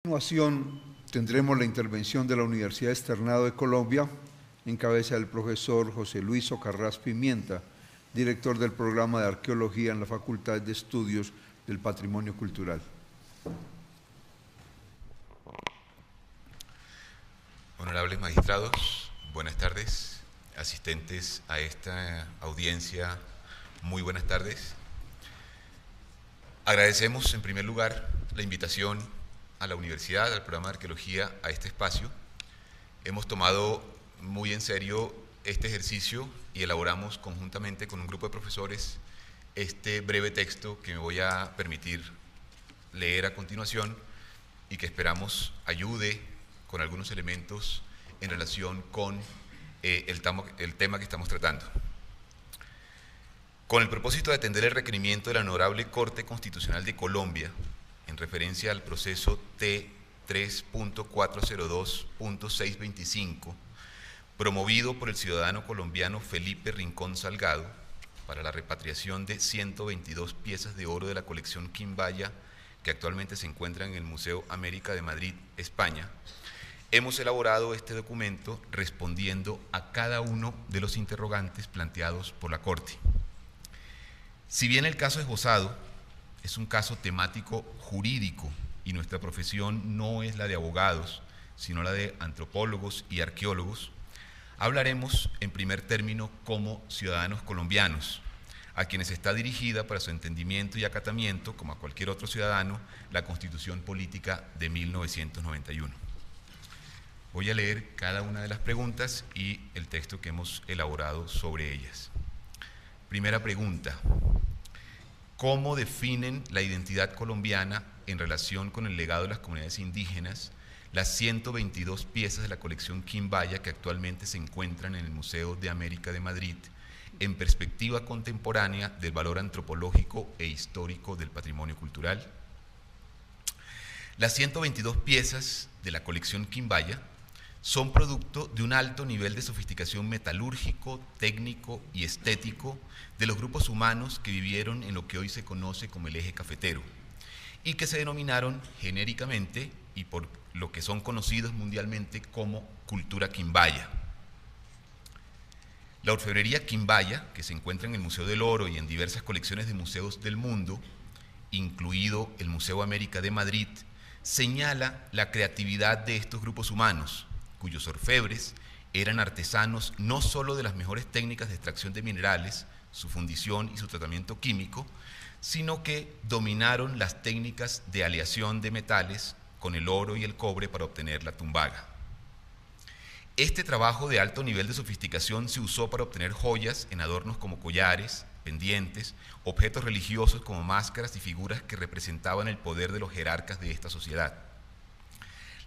A continuación tendremos la intervención de la Universidad Externado de Colombia, en cabeza del profesor José Luis Ocarrás Pimienta, director del programa de Arqueología en la Facultad de Estudios del Patrimonio Cultural. Honorables magistrados, buenas tardes. Asistentes a esta audiencia, muy buenas tardes. Agradecemos en primer lugar la invitación a la universidad, al programa de arqueología, a este espacio. Hemos tomado muy en serio este ejercicio y elaboramos conjuntamente con un grupo de profesores este breve texto que me voy a permitir leer a continuación y que esperamos ayude con algunos elementos en relación con el tema que estamos tratando. Con el propósito de atender el requerimiento de la Honorable Corte Constitucional de Colombia, en referencia al proceso T3.402.625, promovido por el ciudadano colombiano Felipe Rincón Salgado, para la repatriación de 122 piezas de oro de la colección Quimbaya, que actualmente se encuentran en el Museo América de Madrid, España, hemos elaborado este documento respondiendo a cada uno de los interrogantes planteados por la Corte. Si bien el caso esbozado es un caso temático jurídico y nuestra profesión no es la de abogados, sino la de antropólogos y arqueólogos, hablaremos en primer término como ciudadanos colombianos, a quienes está dirigida para su entendimiento y acatamiento, como a cualquier otro ciudadano, la Constitución Política de 1991. Voy a leer cada una de las preguntas y el texto que hemos elaborado sobre ellas. Primera pregunta: ¿cómo definen la identidad colombiana en relación con el legado de las comunidades indígenas las 122 piezas de la colección Quimbaya que actualmente se encuentran en el Museo de América de Madrid, en perspectiva contemporánea del valor antropológico e histórico del patrimonio cultural? Las 122 piezas de la colección Quimbaya son producto de un alto nivel de sofisticación metalúrgico, técnico y estético de los grupos humanos que vivieron en lo que hoy se conoce como el eje cafetero y que se denominaron genéricamente y por lo que son conocidos mundialmente como cultura quimbaya. La orfebrería quimbaya, que se encuentra en el Museo del Oro y en diversas colecciones de museos del mundo, incluido el Museo América de Madrid, señala la creatividad de estos grupos humanos, cuyos orfebres eran artesanos no solo de las mejores técnicas de extracción de minerales, su fundición y su tratamiento químico, sino que dominaron las técnicas de aleación de metales con el oro y el cobre para obtener la tumbaga. Este trabajo de alto nivel de sofisticación se usó para obtener joyas en adornos como collares, pendientes, objetos religiosos como máscaras y figuras que representaban el poder de los jerarcas de esta sociedad.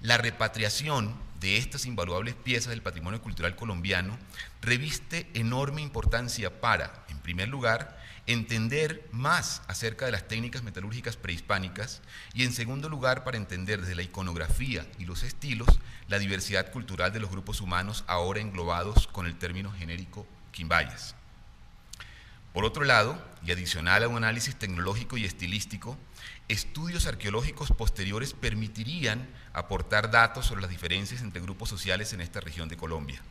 La repatriación de estas invaluables piezas del patrimonio cultural colombiano reviste enorme importancia para, en primer lugar, entender más acerca de las técnicas metalúrgicas prehispánicas y, en segundo lugar, para entender desde la iconografía y los estilos la diversidad cultural de los grupos humanos ahora englobados con el término genérico quimbayas. Por otro lado, y adicional a un análisis tecnológico y estilístico, estudios arqueológicos posteriores permitirían aportar datos sobre las diferencias entre grupos sociales en esta región de Colombia.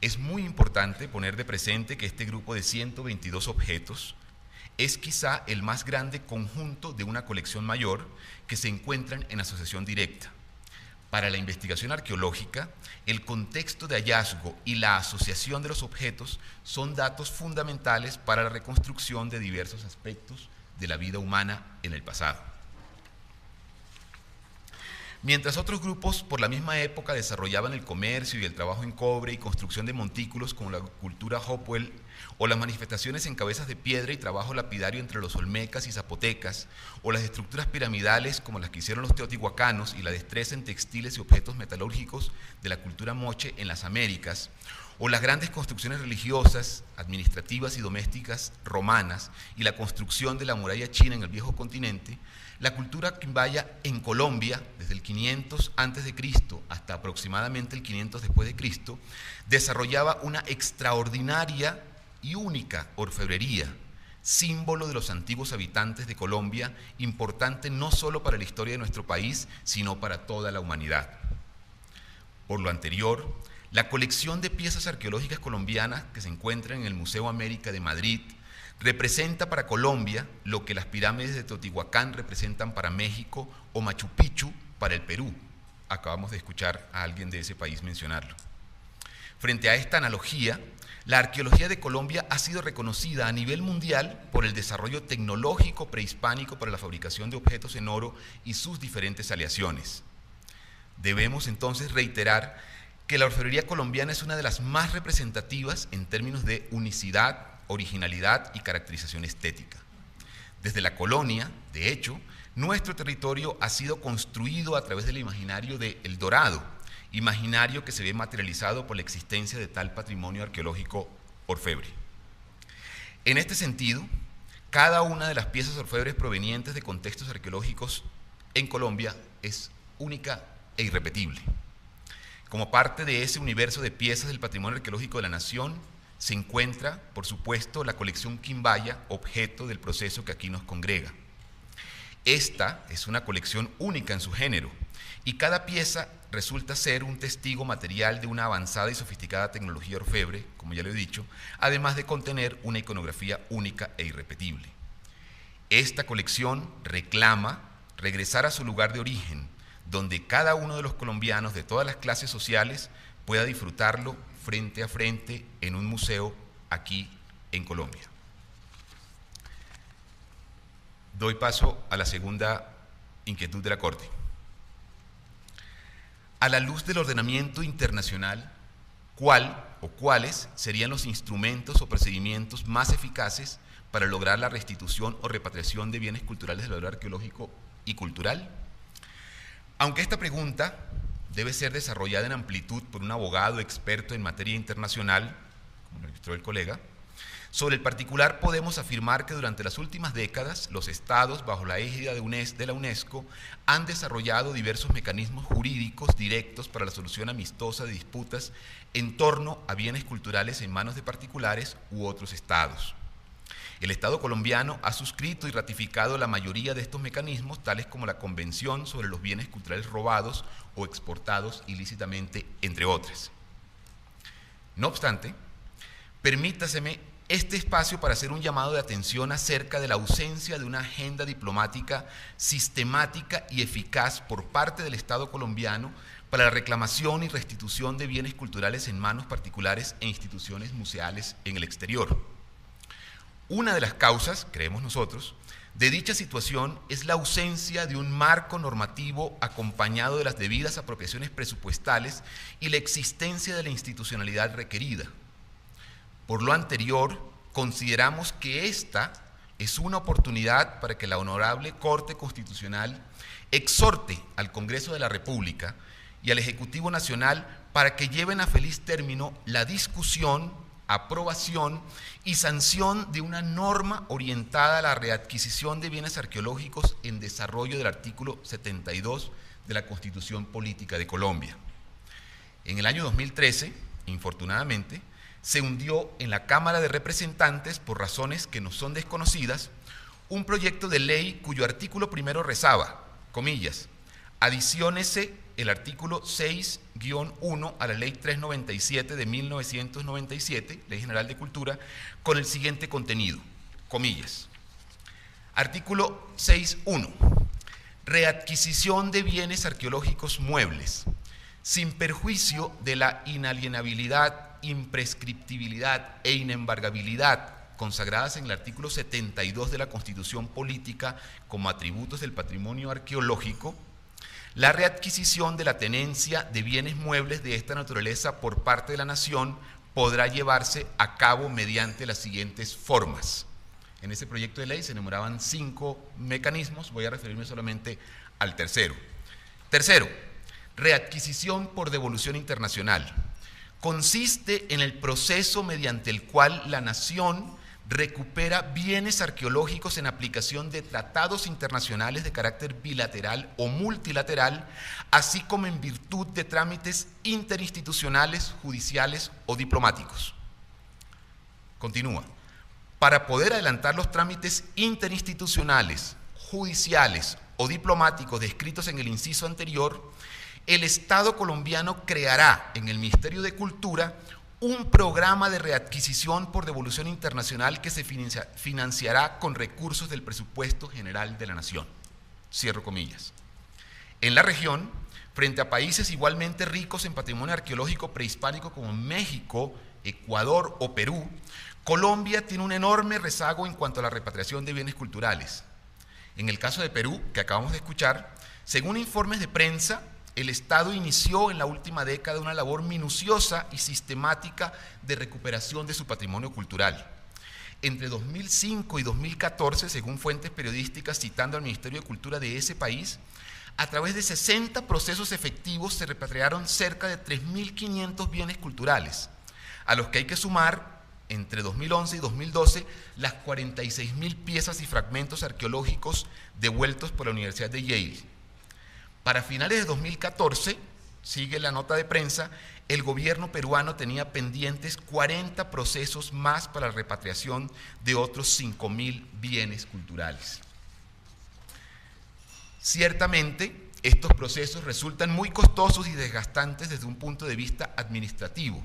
Es muy importante poner de presente que este grupo de 122 objetos es quizá el más grande conjunto de una colección mayor que se encuentran en asociación directa. Para la investigación arqueológica, el contexto de hallazgo y la asociación de los objetos son datos fundamentales para la reconstrucción de diversos aspectos de la vida humana en el pasado. Mientras otros grupos por la misma época desarrollaban el comercio y el trabajo en cobre y construcción de montículos como la cultura Hopewell o las manifestaciones en cabezas de piedra y trabajo lapidario entre los olmecas y zapotecas, o las estructuras piramidales como las que hicieron los teotihuacanos y la destreza en textiles y objetos metalúrgicos de la cultura moche en las Américas, o las grandes construcciones religiosas, administrativas y domésticas romanas y la construcción de la muralla china en el viejo continente, la cultura quimbaya en Colombia, desde el 500 a.C. hasta aproximadamente el 500 después de Cristo, desarrollaba una extraordinaria y única orfebrería, símbolo de los antiguos habitantes de Colombia, importante no solo para la historia de nuestro país, sino para toda la humanidad. Por lo anterior, la colección de piezas arqueológicas colombianas que se encuentra en el Museo América de Madrid representa para Colombia lo que las pirámides de Teotihuacán representan para México o Machu Picchu para el Perú. Acabamos de escuchar a alguien de ese país mencionarlo. Frente a esta analogía, la arqueología de Colombia ha sido reconocida a nivel mundial por el desarrollo tecnológico prehispánico para la fabricación de objetos en oro y sus diferentes aleaciones. Debemos entonces reiterar que la orfebrería colombiana es una de las más representativas en términos de unicidad, originalidad y caracterización estética. Desde la colonia, de hecho, nuestro territorio ha sido construido a través del imaginario de El Dorado, imaginario que se ve materializado por la existencia de tal patrimonio arqueológico orfebre. En este sentido, cada una de las piezas orfebres provenientes de contextos arqueológicos en Colombia es única e irrepetible. Como parte de ese universo de piezas del patrimonio arqueológico de la nación, se encuentra, por supuesto, la colección Quimbaya, objeto del proceso que aquí nos congrega. Esta es una colección única en su género, y cada pieza resulta ser un testigo material de una avanzada y sofisticada tecnología orfebre, como ya lo he dicho, además de contener una iconografía única e irrepetible. Esta colección reclama regresar a su lugar de origen, donde cada uno de los colombianos de todas las clases sociales pueda disfrutarlo frente a frente en un museo aquí en Colombia. Doy paso a la segunda inquietud de la Corte. A la luz del ordenamiento internacional, ¿cuál o cuáles serían los instrumentos o procedimientos más eficaces para lograr la restitución o repatriación de bienes culturales de valor arqueológico y cultural? Aunque esta pregunta debe ser desarrollada en amplitud por un abogado experto en materia internacional, como lo ilustró el colega, sobre el particular podemos afirmar que durante las últimas décadas los estados, bajo la égida de la UNESCO, han desarrollado diversos mecanismos jurídicos directos para la solución amistosa de disputas en torno a bienes culturales en manos de particulares u otros estados. El Estado colombiano ha suscrito y ratificado la mayoría de estos mecanismos, tales como la Convención sobre los bienes culturales robados o exportados ilícitamente, entre otras. No obstante, permítaseme este espacio para hacer un llamado de atención acerca de la ausencia de una agenda diplomática sistemática y eficaz por parte del Estado colombiano para la reclamación y restitución de bienes culturales en manos particulares e instituciones museales en el exterior. Una de las causas, creemos nosotros, de dicha situación es la ausencia de un marco normativo acompañado de las debidas apropiaciones presupuestales y la existencia de la institucionalidad requerida. Por lo anterior, consideramos que esta es una oportunidad para que la Honorable Corte Constitucional exhorte al Congreso de la República y al Ejecutivo Nacional para que lleven a feliz término la discusión, aprobación y sanción de una norma orientada a la readquisición de bienes arqueológicos en desarrollo del artículo 72 de la Constitución Política de Colombia. En el año 2013, infortunadamente, se hundió en la Cámara de Representantes, por razones que nos son desconocidas, un proyecto de ley cuyo artículo primero rezaba, comillas, adiciónese el artículo 6-1 a la Ley 397 de 1997, Ley General de Cultura, con el siguiente contenido, comillas. Artículo 6.1. Readquisición de bienes arqueológicos muebles, sin perjuicio de la inalienabilidad, imprescriptibilidad e inembargabilidad consagradas en el artículo 72 de la Constitución Política como atributos del patrimonio arqueológico, la readquisición de la tenencia de bienes muebles de esta naturaleza por parte de la nación podrá llevarse a cabo mediante las siguientes formas. En ese proyecto de ley se enumeraban 5 mecanismos, voy a referirme solamente al tercero. Tercero, readquisición por devolución internacional. Consiste en el proceso mediante el cual la nación recupera bienes arqueológicos en aplicación de tratados internacionales de carácter bilateral o multilateral, así como en virtud de trámites interinstitucionales, judiciales o diplomáticos. Continúa. para poder adelantar los trámites interinstitucionales, judiciales o diplomáticos descritos en el inciso anterior, el Estado colombiano creará en el Ministerio de Cultura un programa de readquisición por devolución internacional que se financiará con recursos del presupuesto general de la Nación. Cierro comillas. En la región, frente a países igualmente ricos en patrimonio arqueológico prehispánico como México, Ecuador o Perú, Colombia tiene un enorme rezago en cuanto a la repatriación de bienes culturales. En el caso de Perú, que acabamos de escuchar, según informes de prensa, el Estado inició en la última década una labor minuciosa y sistemática de recuperación de su patrimonio cultural. Entre 2005 y 2014, según fuentes periodísticas citando al Ministerio de Cultura de ese país, a través de 60 procesos efectivos se repatriaron cerca de 3.500 bienes culturales, a los que hay que sumar, entre 2011 y 2012, las 46.000 piezas y fragmentos arqueológicos devueltos por la Universidad de Yale. Para finales de 2014, sigue la nota de prensa, el gobierno peruano tenía pendientes 40 procesos más para la repatriación de otros 5.000 bienes culturales. Ciertamente, estos procesos resultan muy costosos y desgastantes desde un punto de vista administrativo,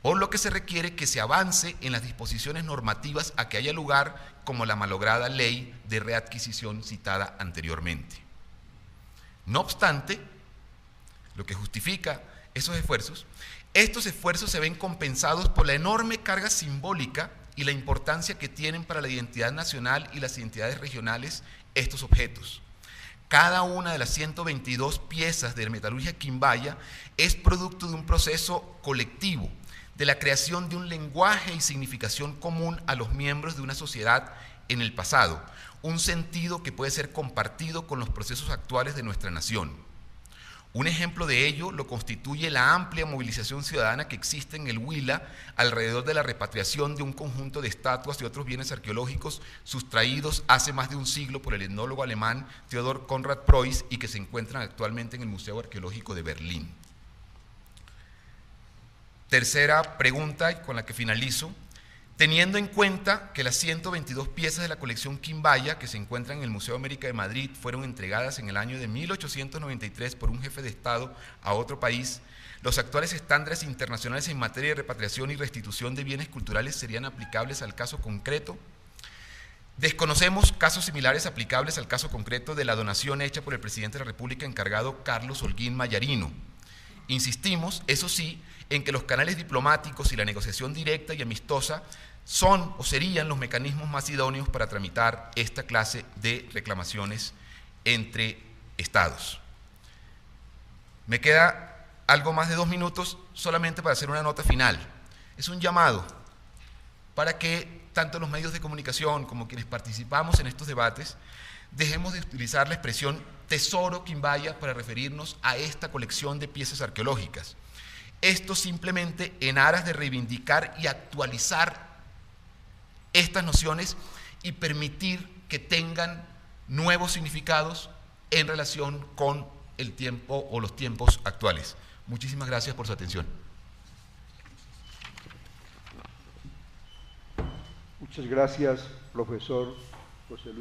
por lo que se requiere que se avance en las disposiciones normativas a que haya lugar, como la malograda ley de readquisición citada anteriormente. No obstante, lo que justifica estos esfuerzos se ven compensados por la enorme carga simbólica y la importancia que tienen para la identidad nacional y las identidades regionales estos objetos. Cada una de las 122 piezas de metalurgia quimbaya es producto de un proceso colectivo, de la creación de un lenguaje y significación común a los miembros de una sociedad en el pasado, un sentido que puede ser compartido con los procesos actuales de nuestra nación. Un ejemplo de ello lo constituye la amplia movilización ciudadana que existe en el Huila alrededor de la repatriación de un conjunto de estatuas y otros bienes arqueológicos sustraídos hace más de un siglo por el etnólogo alemán Theodor Konrad Preuss y que se encuentran actualmente en el Museo Arqueológico de Berlín. Tercera pregunta, y con la que finalizo. Teniendo en cuenta que las 122 piezas de la colección Quimbaya que se encuentran en el Museo América de Madrid fueron entregadas en el año de 1893 por un jefe de Estado a otro país, los actuales estándares internacionales en materia de repatriación y restitución de bienes culturales serían aplicables al caso concreto. Desconocemos casos similares aplicables al caso concreto de la donación hecha por el presidente de la República encargado Carlos Holguín Mayarino. Insistimos, eso sí, en que los canales diplomáticos y la negociación directa y amistosa son o serían los mecanismos más idóneos para tramitar esta clase de reclamaciones entre estados. Me queda algo más de 2 minutos solamente para hacer una nota final. Es un llamado para que tanto los medios de comunicación como quienes participamos en estos debates dejemos de utilizar la expresión tesoro Quimbaya para referirnos a esta colección de piezas arqueológicas. Esto simplemente en aras de reivindicar y actualizar estas nociones y permitir que tengan nuevos significados en relación con el tiempo o los tiempos actuales. Muchísimas gracias por su atención. Muchas gracias, profesor José Luis.